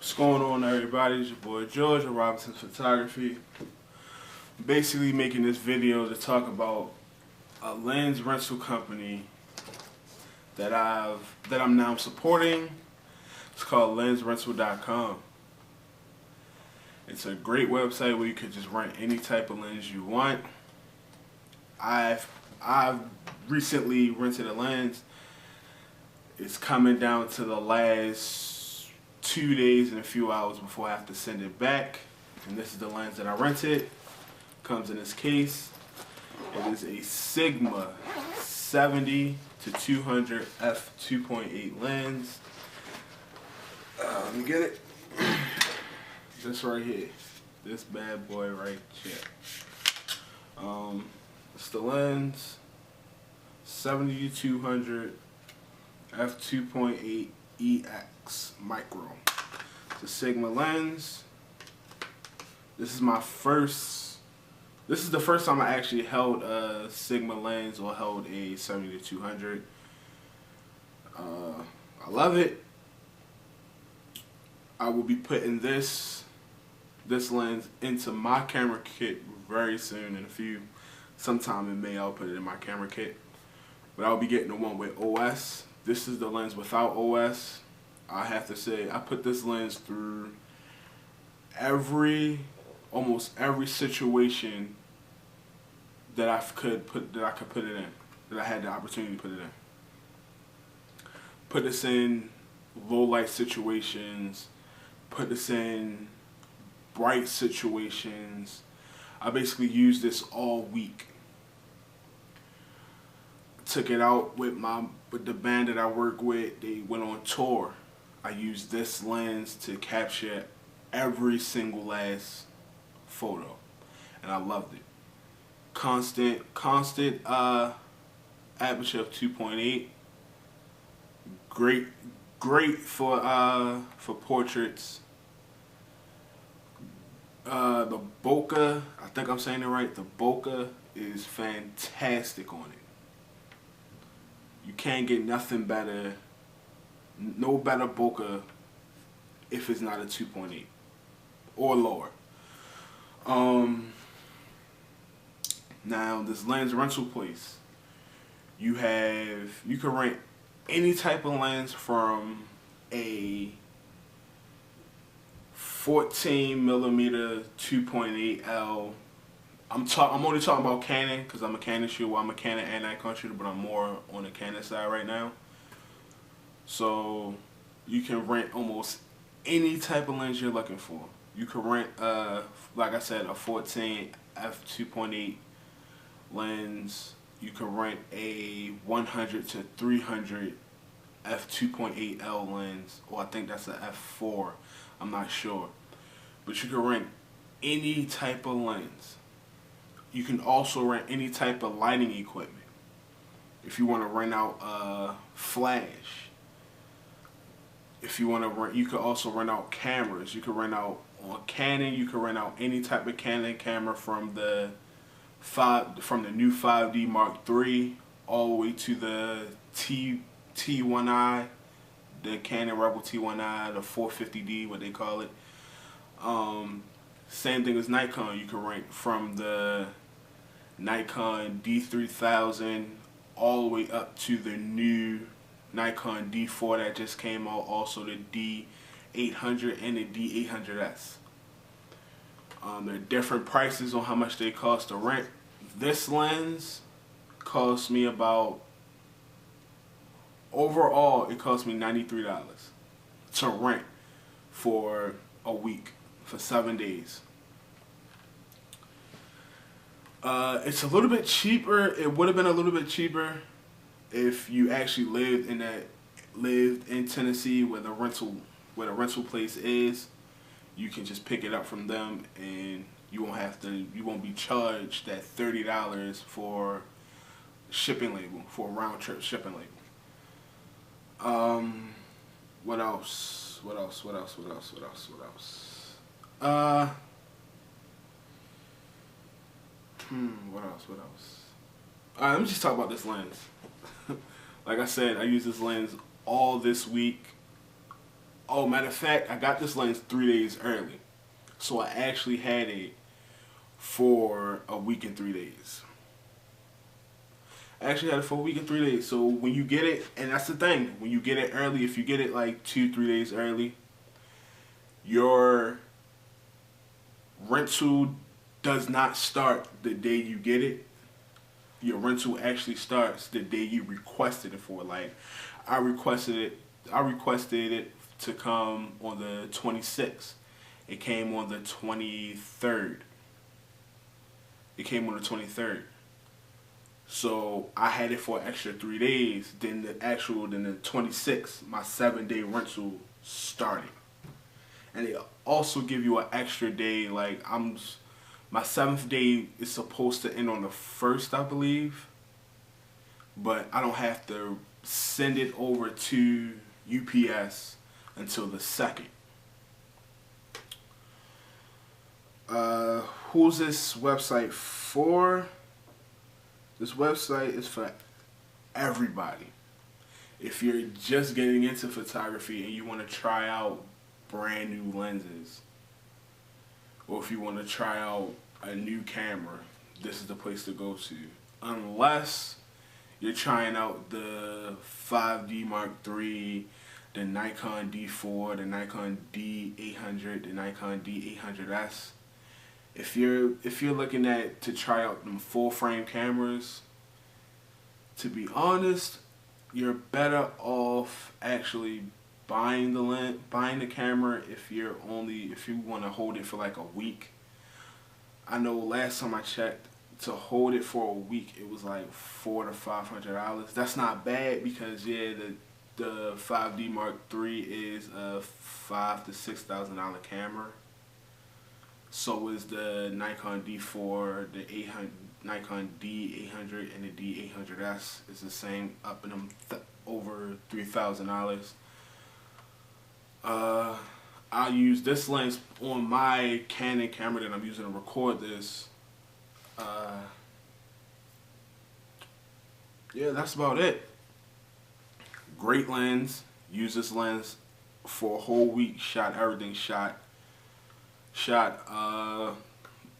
What's going on, everybody? It's your boy George of Robinson Photography. Basically making this video to talk about a lens rental company that I'm now supporting. It's called lensrental.com. It's a great website where you could just rent any type of lens you want. I've recently rented a lens. It's coming down to the last 2 days and a few hours before I have to send it back. And this is the lens that I rented. Comes in this case. It is a Sigma 70 to 200 f2.8 lens. Let me get it. This right here. This bad boy right here. It's the lens 70 to 200 f2.8 EX micro. It's a Sigma lens. This is the first time I actually held a Sigma lens or held a 70 to 200. I love it. I will be putting this lens into my camera kit very soon. Sometime in May I'll put it in my camera kit. But I'll be getting the one with OS. This is the lens without OS. I have to say, I put this lens through almost every situation that I could put it in, that I had the opportunity to put it in. Put this in low light situations, put this in bright situations. I basically used this all week. Took it out with the band that I work with. They went on tour. I used this lens to capture every single last photo, and I loved it. Constant aperture of 2.8. Great for portraits. The bokeh, I think I'm saying it right. The bokeh is fantastic on it. You can't get nothing better, no better bokeh if it's not a 2.8 or lower. Now this lens rental place, you can rent any type of lens from a 14mm 2.8L. I'm only talking about Canon because I'm a Canon shooter. Well, I'm a Canon and Nikon shooter, but I'm more on the Canon side right now. So you can rent almost any type of lens you're looking for. You can rent, like I said, a 14 f2.8 lens. You can rent a 100 to 300 f2.8L lens, or I think that's an f4. I'm not sure, but you can rent any type of lens. You can also rent any type of lighting equipment. If you want to rent out flash, if you want to rent, you can also rent out cameras. You can rent out on Canon. You can rent out any type of Canon camera from the new 5D Mark III all the way to the T1i, the Canon Rebel T1i, the 450D, what they call it. Same thing as Nikon. You can rent from the Nikon D3000 all the way up to the new Nikon D4 that just came out, also the D800 and the D800S. There are different prices on how much they cost to rent. This lens cost me overall it cost me $93 to rent for a week, for 7 days. It's a little bit cheaper. It would have been a little bit cheaper if you actually lived in Tennessee where the rental place is. You can just pick it up from them, and you won't be charged that $30 for shipping label, for a round trip shipping label. What else? What else? Let me just talk about this lens. Like I said, I use this lens all this week. Oh, matter of fact, I got this lens 3 days early. So I actually had it for a week and 3 days. I actually had it for a week and 3 days. So when you get it, and that's the thing, when you get it early, if you get it like 2-3 days early, your rental does not start the day you get it. Your rental actually starts the day you requested it for. Like I requested it to come on the 26th. It came on the 23rd. It came on the 23rd. So I had it for an extra 3 days. Then the 26th, my 7-day rental started. And they also give you an extra day. Like my 7th day is supposed to end on the 1st, I believe. But I don't have to send it over to UPS until the 2nd. Who's this website for? This website is for everybody. If you're just getting into photography and you want to try out brand new lenses, or if you want to try out a new camera, this is the place to go to. Unless you're trying out the 5D Mark III, the Nikon D4, the Nikon D800, the Nikon D800S. If you're looking to try out them full frame cameras, to be honest, you're better off actually buying the camera if you want to hold it for like a week. I know last time I checked, to hold it for a week it was like $400 to $500. That's not bad because yeah, the 5D Mark III is a $5,000 to $6,000 camera. So is the Nikon D4, the Nikon D800, and the D800S is the same, up in them over $3,000. I use this lens on my Canon camera that I'm using to record this. Yeah, that's about it. Great lens. Use this lens for a whole week. Shot everything. Shot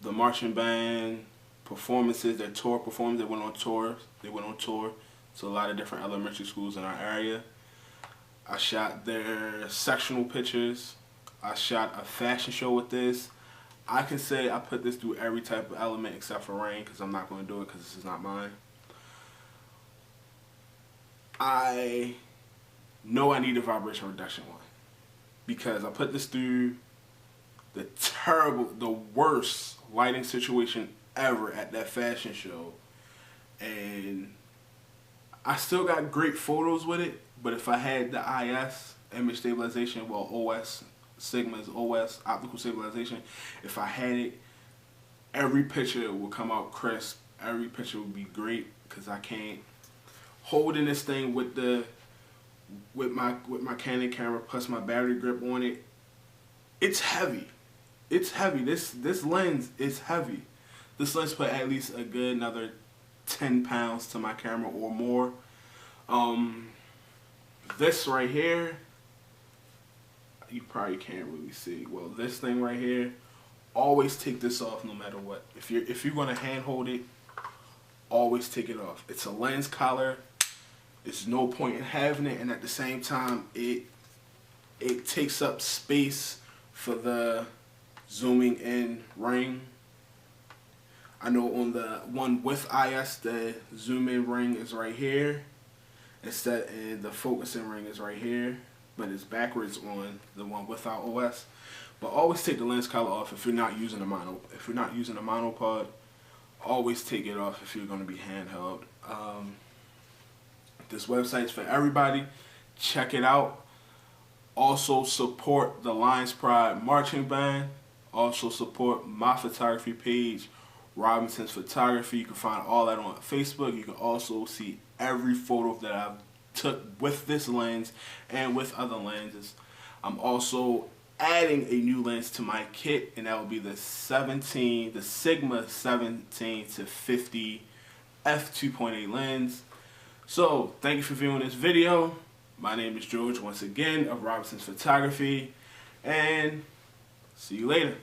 the marching band performances, their tour performance. They went on tour to a lot of different elementary schools in our area. I shot their sectional pictures. I shot a fashion show with this. I can say I put this through every type of element except for rain, because I'm not going to do it because this is not mine. I know I need a vibration reduction one because I put this through the worst lighting situation ever at that fashion show, and I still got great photos with it. But if I had the IS, image stabilization, well, OS, Sigma's OS, optical stabilization, if I had it, every picture would come out crisp. Every picture would be great because I can't holding this thing with my Canon camera plus my battery grip on it. It's heavy. It's heavy. This lens is heavy. This lens put at least a good another 10 pounds to my camera or more. This right here, you probably can't really see. Well, this thing right here, always take this off no matter what. If you're gonna hand hold it, always take it off. It's a lens collar. There's no point in having it, and at the same time, it takes up space for the zooming in ring. I know on the one with IS, the zoom in ring is right here. And the focusing ring is right here, but it's backwards on the one without OS. But always take the lens collar off if you're not using a monopod. Always take it off if you're going to be handheld. This website's for everybody. Check it out. Also support the Lions Pride Marching Band. Also support my photography page, Robinson's Photography. You can find all that on Facebook. You can also see every photo that I've took with this lens and with other lenses. I'm also adding a new lens to my kit, and that will be the Sigma 17 to 50 f2.8 lens. So thank you for viewing this video. My name is George once again of Robinson's Photography, and see you later.